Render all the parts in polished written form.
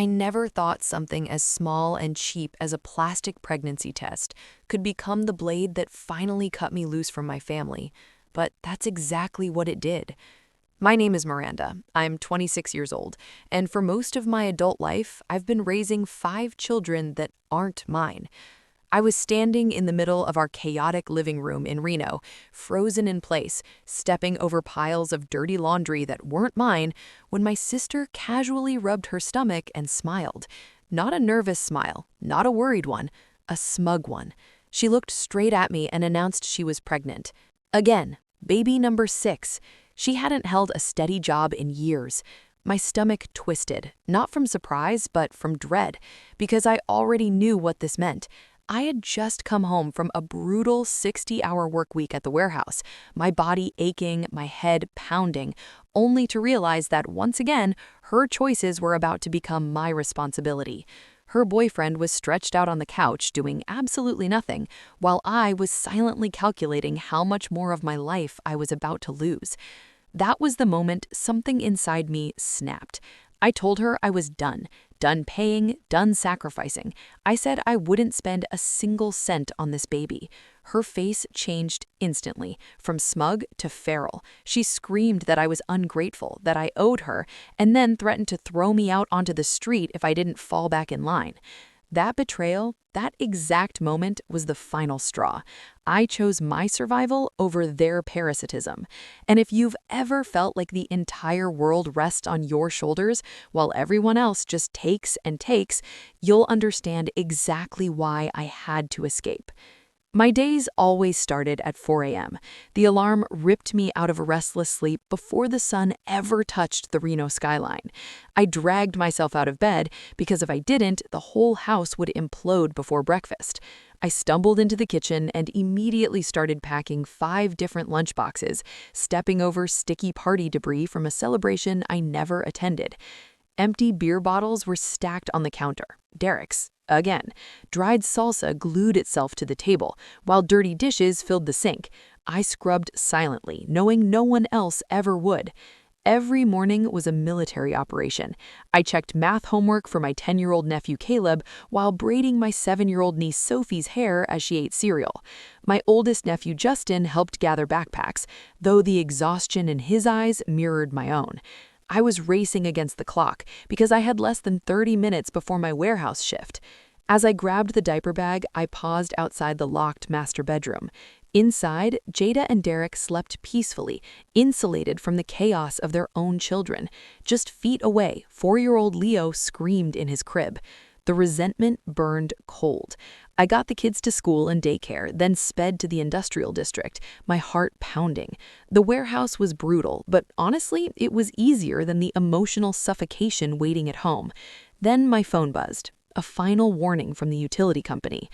I never thought something as small and cheap as a plastic pregnancy test could become the blade that finally cut me loose from my family, but that's exactly what it did. My name is Miranda. I'm 26 years old, and for most of my adult life, I've been raising 5 children that aren't mine. I was standing in the middle of our chaotic living room in Reno, frozen in place, stepping over piles of dirty laundry that weren't mine, when my sister casually rubbed her stomach and smiled. Not a nervous smile, not a worried one, a smug one. She looked straight at me and announced she was pregnant. Again, baby number 6. She hadn't held a steady job in years. My stomach twisted, not from surprise, but from dread, because I already knew what this meant. I had just come home from a brutal 60-hour work week at the warehouse, my body aching, my head pounding, only to realize that once again, her choices were about to become my responsibility. Her boyfriend was stretched out on the couch doing absolutely nothing, while I was silently calculating how much more of my life I was about to lose. That was the moment something inside me snapped. I told her I was done paying, done sacrificing. I said I wouldn't spend a single cent on this baby. Her face changed instantly, from smug to feral. She screamed that I was ungrateful, that I owed her, and then threatened to throw me out onto the street if I didn't fall back in line. That betrayal, that exact moment, was the final straw. I chose my survival over their parasitism. And if you've ever felt like the entire world rests on your shoulders while everyone else just takes and takes, you'll understand exactly why I had to escape. My days always started at 4 a.m. The alarm ripped me out of a restless sleep before the sun ever touched the Reno skyline. I dragged myself out of bed because if I didn't, the whole house would implode before breakfast. I stumbled into the kitchen and immediately started packing 5 different lunchboxes, stepping over sticky party debris from a celebration I never attended. Empty beer bottles were stacked on the counter. Derek's. Again, dried salsa glued itself to the table, while dirty dishes filled the sink. I scrubbed silently, knowing no one else ever would. Every morning was a military operation. I checked math homework for my 10-year-old nephew Caleb while braiding my 7-year-old niece Sophie's hair as she ate cereal. My oldest nephew Justin helped gather backpacks, though the exhaustion in his eyes mirrored my own. I was racing against the clock because I had less than 30 minutes before my warehouse shift. As I grabbed the diaper bag, I paused outside the locked master bedroom. Inside, Jada and Derek slept peacefully, insulated from the chaos of their own children. Just feet away, 4-year-old Leo screamed in his crib. The resentment burned cold. I got the kids to school and daycare, then sped to the industrial district, my heart pounding. The warehouse was brutal, but honestly, it was easier than the emotional suffocation waiting at home. Then my phone buzzed. A final warning from the utility company.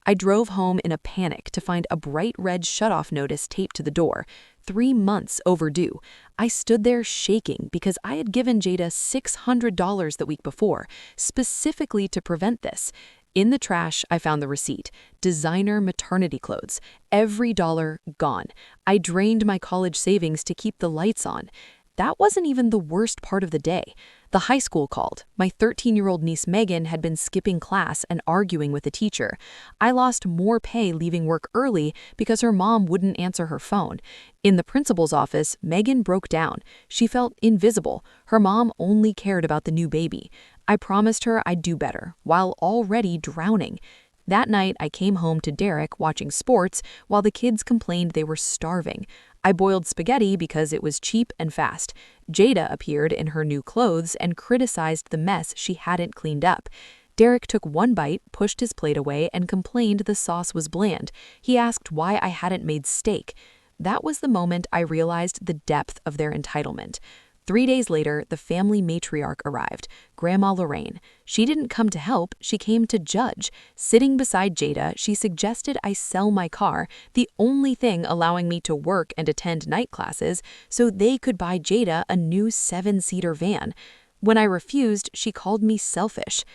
I drove home in a panic to find a bright red shutoff notice taped to the door. 3 months overdue. I stood there shaking because I had given Jada $600 the week before, specifically to prevent this. In the trash, I found the receipt. Designer maternity clothes. Every dollar gone. I drained my college savings to keep the lights on. That wasn't even the worst part of the day. The high school called. My 13-year-old niece Megan had been skipping class and arguing with the teacher. I lost more pay leaving work early because her mom wouldn't answer her phone. In the principal's office, Megan broke down. She felt invisible. Her mom only cared about the new baby. I promised her I'd do better, while already drowning. That night, I came home to Derek watching sports while the kids complained they were starving. I boiled spaghetti because it was cheap and fast. Jada appeared in her new clothes and criticized the mess she hadn't cleaned up. Derek took one bite, pushed his plate away, and complained the sauce was bland. He asked why I hadn't made steak. That was the moment I realized the depth of their entitlement. 3 days later, the family matriarch arrived, Grandma Lorraine. She didn't come to help, she came to judge. Sitting beside Jada, she suggested I sell my car, the only thing allowing me to work and attend night classes, so they could buy Jada a new 7-seater van. When I refused, she called me selfish.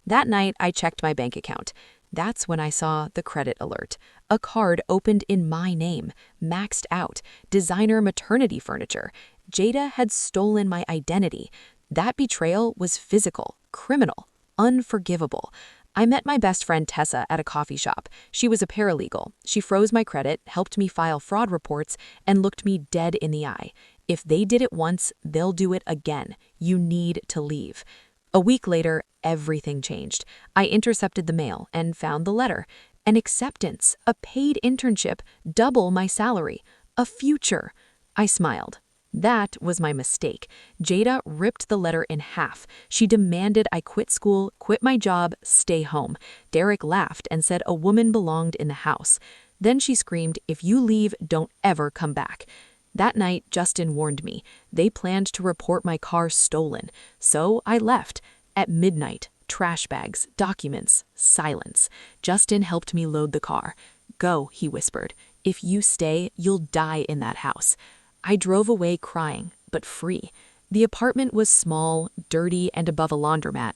That night, I checked my bank account. That's when I saw the credit alert. A card opened in my name, maxed out, designer maternity furniture. Jada had stolen my identity. That betrayal was physical, criminal, unforgivable. I met my best friend Tessa at a coffee shop. She was a paralegal. She froze my credit, helped me file fraud reports, and looked me dead in the eye. If they did it once, they'll do it again. You need to leave. A week later, everything changed. I intercepted the mail and found the letter. An acceptance, a paid internship, double my salary, a future. I smiled. That was my mistake. Jada ripped the letter in half. She demanded I quit school, quit my job, stay home. Derek laughed and said a woman belonged in the house. Then she screamed, "If you leave, don't ever come back." That night, Justin warned me. They planned to report my car stolen. So I left. At midnight, trash bags, documents, silence. Justin helped me load the car. "Go," he whispered. "If you stay, you'll die in that house." I drove away crying, but free. The apartment was small, dirty, and above a laundromat.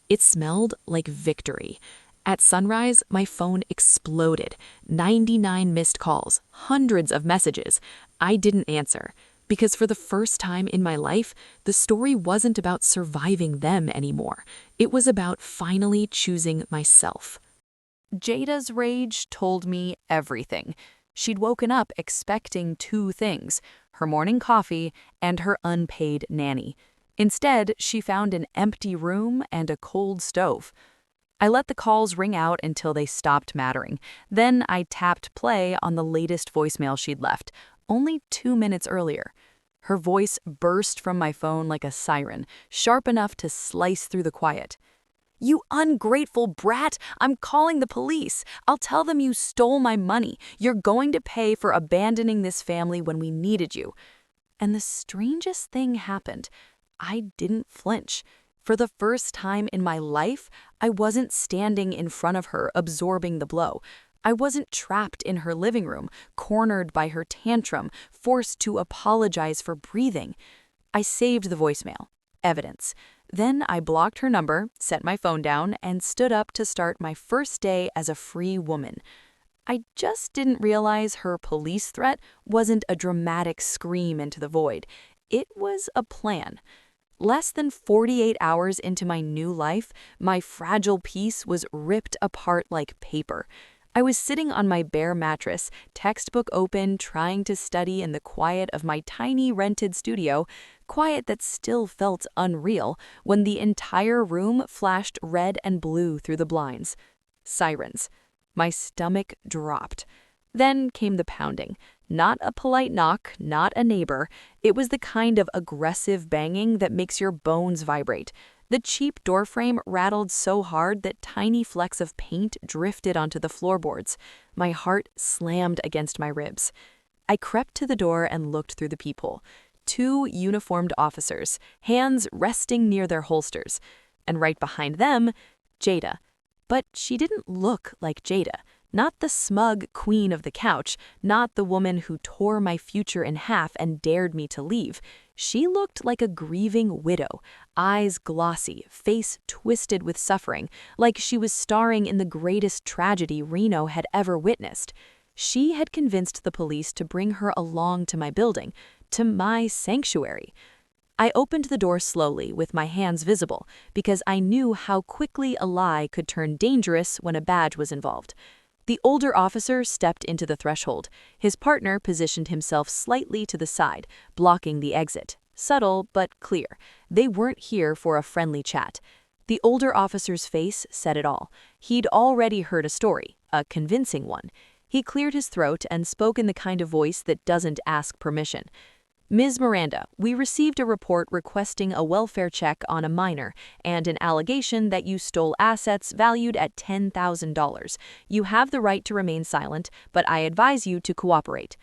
It smelled like victory. At sunrise, my phone exploded. 99 missed calls, hundreds of messages. I didn't answer, because for the first time in my life, the story wasn't about surviving them anymore. It was about finally choosing myself. Jada's rage told me everything. She'd woken up expecting two things: her morning coffee and her unpaid nanny. Instead, she found an empty room and a cold stove. I let the calls ring out until they stopped mattering. Then I tapped play on the latest voicemail she'd left, only 2 minutes earlier. Her voice burst from my phone like a siren, sharp enough to slice through the quiet. "You ungrateful brat! I'm calling the police. I'll tell them you stole my money. You're going to pay for abandoning this family when we needed you." And the strangest thing happened. I didn't flinch. For the first time in my life, I wasn't standing in front of her absorbing the blow. I wasn't trapped in her living room, cornered by her tantrum, forced to apologize for breathing. I saved the voicemail. Evidence. Then I blocked her number, set my phone down, and stood up to start my first day as a free woman. I just didn't realize her police threat wasn't a dramatic scream into the void. It was a plan. Less than 48 hours into my new life, my fragile peace was ripped apart like paper. I was sitting on my bare mattress, textbook open, trying to study in the quiet of my tiny rented studio, quiet that still felt unreal, when the entire room flashed red and blue through the blinds. Sirens. My stomach dropped. Then came the pounding. Not a polite knock, not a neighbor. It was the kind of aggressive banging that makes your bones vibrate. The cheap doorframe rattled so hard that tiny flecks of paint drifted onto the floorboards. My heart slammed against my ribs. I crept to the door and looked through the peephole. 2 uniformed officers, hands resting near their holsters. And right behind them, Jada. But she didn't look like Jada. Not the smug queen of the couch, not the woman who tore my future in half and dared me to leave. She looked like a grieving widow, eyes glossy, face twisted with suffering, like she was starring in the greatest tragedy Reno had ever witnessed. She had convinced the police to bring her along to my building, to my sanctuary. I opened the door slowly with my hands visible, because I knew how quickly a lie could turn dangerous when a badge was involved. The older officer stepped into the threshold. His partner positioned himself slightly to the side, blocking the exit. Subtle but clear. They weren't here for a friendly chat. The older officer's face said it all. He'd already heard a story, a convincing one. He cleared his throat and spoke in the kind of voice that doesn't ask permission. "Ms. Miranda, we received a report requesting a welfare check on a minor and an allegation that you stole assets valued at $10,000. You have the right to remain silent, but I advise you to cooperate."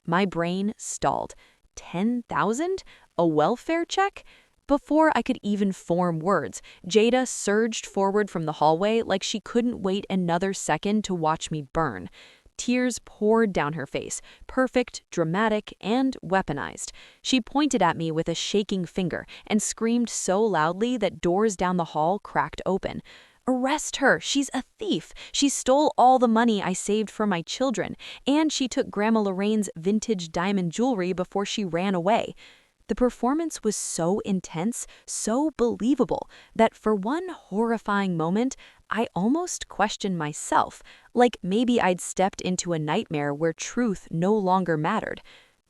My brain stalled. 10,000? A welfare check? Before I could even form words, Jada surged forward from the hallway like she couldn't wait another second to watch me burn. Tears poured down her face, perfect, dramatic, and weaponized. She pointed at me with a shaking finger and screamed so loudly that doors down the hall cracked open. "Arrest her! She's a thief! She stole all the money I saved for my children, and she took Grandma Lorraine's vintage diamond jewelry before she ran away." The performance was so intense, so believable, that for one horrifying moment, I almost questioned myself, like maybe I'd stepped into a nightmare where truth no longer mattered.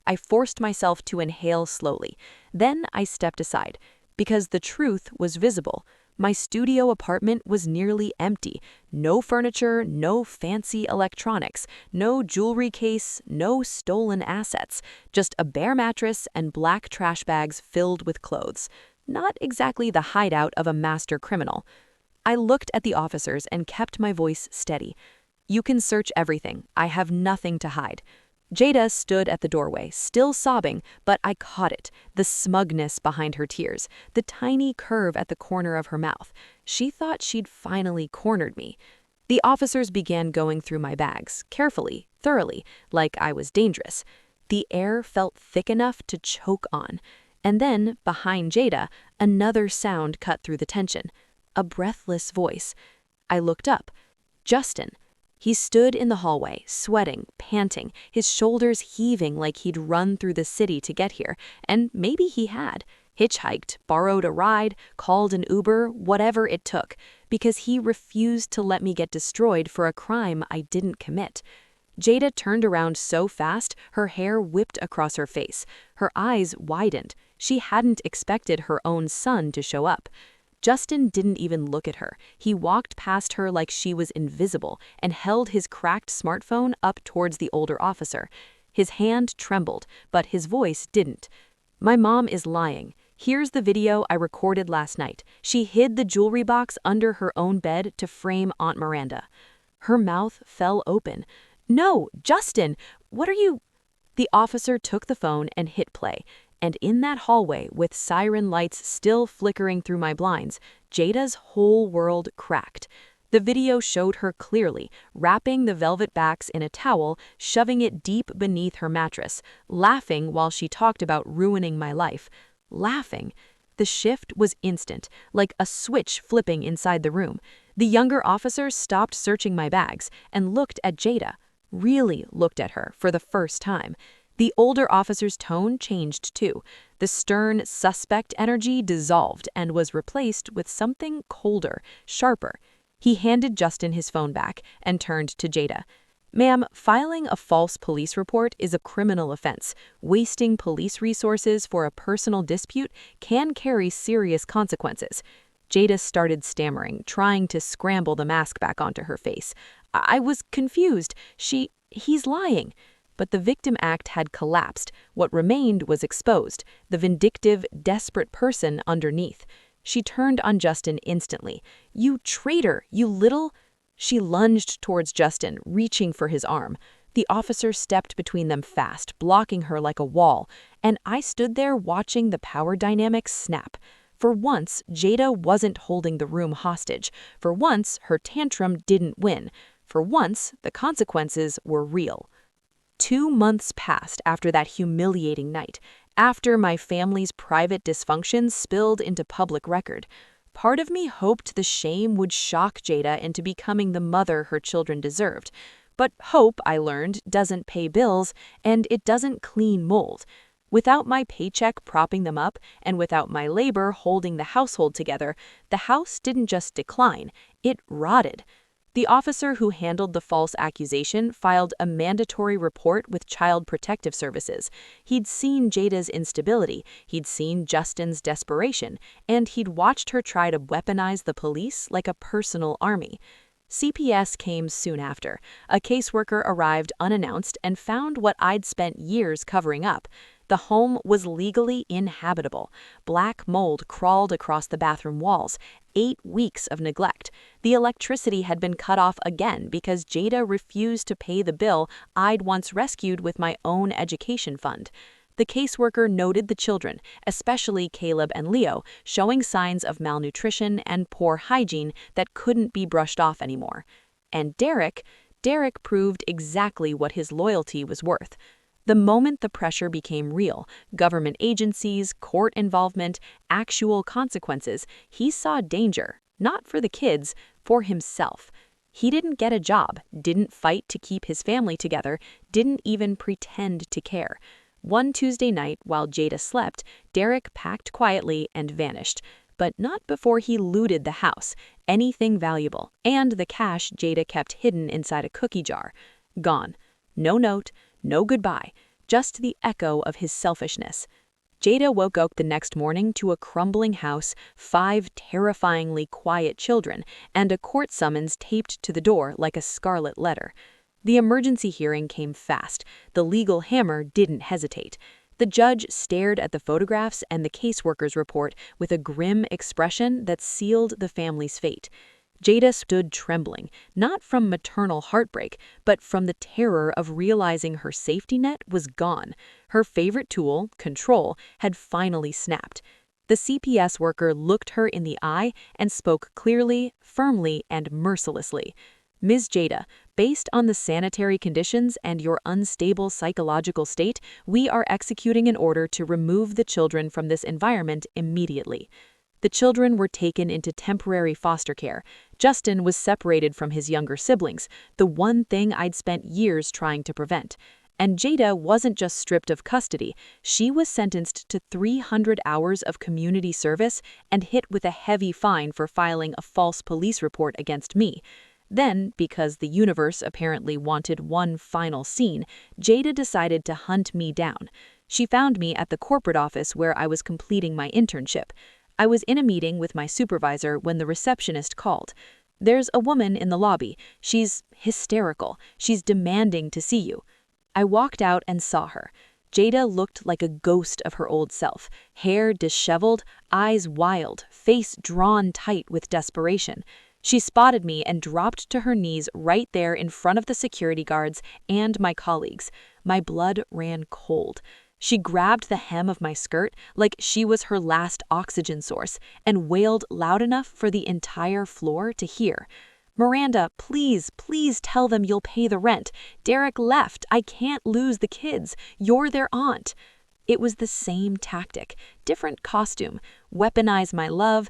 I forced myself to inhale slowly. Then I stepped aside, because the truth was visible. My studio apartment was nearly empty. No furniture, no fancy electronics, no jewelry case, no stolen assets. Just a bare mattress and black trash bags filled with clothes. Not exactly the hideout of a master criminal. I looked at the officers and kept my voice steady. "You can search everything. I have nothing to hide." Jada stood at the doorway, still sobbing, but I caught it, the smugness behind her tears, the tiny curve at the corner of her mouth. She thought she'd finally cornered me. The officers began going through my bags, carefully, thoroughly, like I was dangerous. The air felt thick enough to choke on. And then, behind Jada, another sound cut through the tension. A breathless voice. I looked up. Justin. He stood in the hallway, sweating, panting, his shoulders heaving like he'd run through the city to get here, and maybe he had. Hitchhiked, borrowed a ride, called an Uber, whatever it took, because he refused to let me get destroyed for a crime I didn't commit. Jada turned around so fast, her hair whipped across her face. Her eyes widened. She hadn't expected her own son to show up. Justin didn't even look at her. He walked past her like she was invisible and held his cracked smartphone up towards the older officer. His hand trembled, but his voice didn't. "My mom is lying. Here's the video I recorded last night. She hid the jewelry box under her own bed to frame Aunt Miranda." Her mouth fell open. "No, Justin, what are you—" The officer took the phone and hit play. And in that hallway, with siren lights still flickering through my blinds, Jada's whole world cracked. The video showed her clearly, wrapping the velvet backs in a towel, shoving it deep beneath her mattress, laughing while she talked about ruining my life. Laughing. The shift was instant, like a switch flipping inside the room. The younger officer stopped searching my bags and looked at Jada. Really looked at her for the first time. The older officer's tone changed too. The stern, suspect energy dissolved and was replaced with something colder, sharper. He handed Justin his phone back and turned to Jada. "Ma'am, filing a false police report is a criminal offense. Wasting police resources for a personal dispute can carry serious consequences." Jada started stammering, trying to scramble the mask back onto her face. "I was confused. He's lying." But the victim act had collapsed. What remained was exposed, the vindictive, desperate person underneath. She turned on Justin instantly. "You traitor, you little—" She lunged towards Justin, reaching for his arm. The officer stepped between them fast, blocking her like a wall, and I stood there watching the power dynamics snap. For once, Jada wasn't holding the room hostage. For once, her tantrum didn't win. For once, the consequences were real. 2 months passed after that humiliating night, after my family's private dysfunctions spilled into public record. Part of me hoped the shame would shock Jada into becoming the mother her children deserved. But hope, I learned, doesn't pay bills, and it doesn't clean mold. Without my paycheck propping them up, and without my labor holding the household together, the house didn't just decline, it rotted. The officer who handled the false accusation filed a mandatory report with Child Protective Services. He'd seen Jada's instability, he'd seen Justin's desperation, and he'd watched her try to weaponize the police like a personal army. CPS came soon after. A caseworker arrived unannounced and found what I'd spent years covering up. The home was legally inhabitable. Black mold crawled across the bathroom walls. 8 weeks of neglect. The electricity had been cut off again because Jada refused to pay the bill I'd once rescued with my own education fund. The caseworker noted the children, especially Caleb and Leo, showing signs of malnutrition and poor hygiene that couldn't be brushed off anymore. And Derek proved exactly what his loyalty was worth. The moment the pressure became real, government agencies, court involvement, actual consequences, he saw danger, not for the kids, for himself. He didn't get a job, didn't fight to keep his family together, didn't even pretend to care. One Tuesday night, while Jada slept, Derek packed quietly and vanished. But not before he looted the house, anything valuable, and the cash Jada kept hidden inside a cookie jar. Gone. No note, no goodbye, just the echo of his selfishness. Jada woke up the next morning to a crumbling house, 5 terrifyingly quiet children, and a court summons taped to the door like a scarlet letter. The emergency hearing came fast. The legal hammer didn't hesitate. The judge stared at the photographs and the caseworker's report with a grim expression that sealed the family's fate. Jada stood trembling, not from maternal heartbreak, but from the terror of realizing her safety net was gone. Her favorite tool, control, had finally snapped. The CPS worker looked her in the eye and spoke clearly, firmly, and mercilessly. Ms. Jada, based on the sanitary conditions and your unstable psychological state, we are executing an order to remove the children from this environment immediately. The children were taken into temporary foster care. Justin was separated from his younger siblings, the one thing I'd spent years trying to prevent. And Jada wasn't just stripped of custody, she was sentenced to 300 hours of community service and hit with a heavy fine for filing a false police report against me. Then, because the universe apparently wanted one final scene, Jada decided to hunt me down. She found me at the corporate office where I was completing my internship. I was in a meeting with my supervisor when the receptionist called. "There's a woman in the lobby. She's hysterical. She's demanding to see you." I walked out and saw her. Jada looked like a ghost of her old self, hair disheveled, eyes wild, face drawn tight with desperation. She spotted me and dropped to her knees right there in front of the security guards and my colleagues. My blood ran cold. She grabbed the hem of my skirt like she was her last oxygen source and wailed loud enough for the entire floor to hear. "Miranda, please, please tell them you'll pay the rent. Derek left. I can't lose the kids. You're their aunt." It was the same tactic, different costume. Weaponize my love.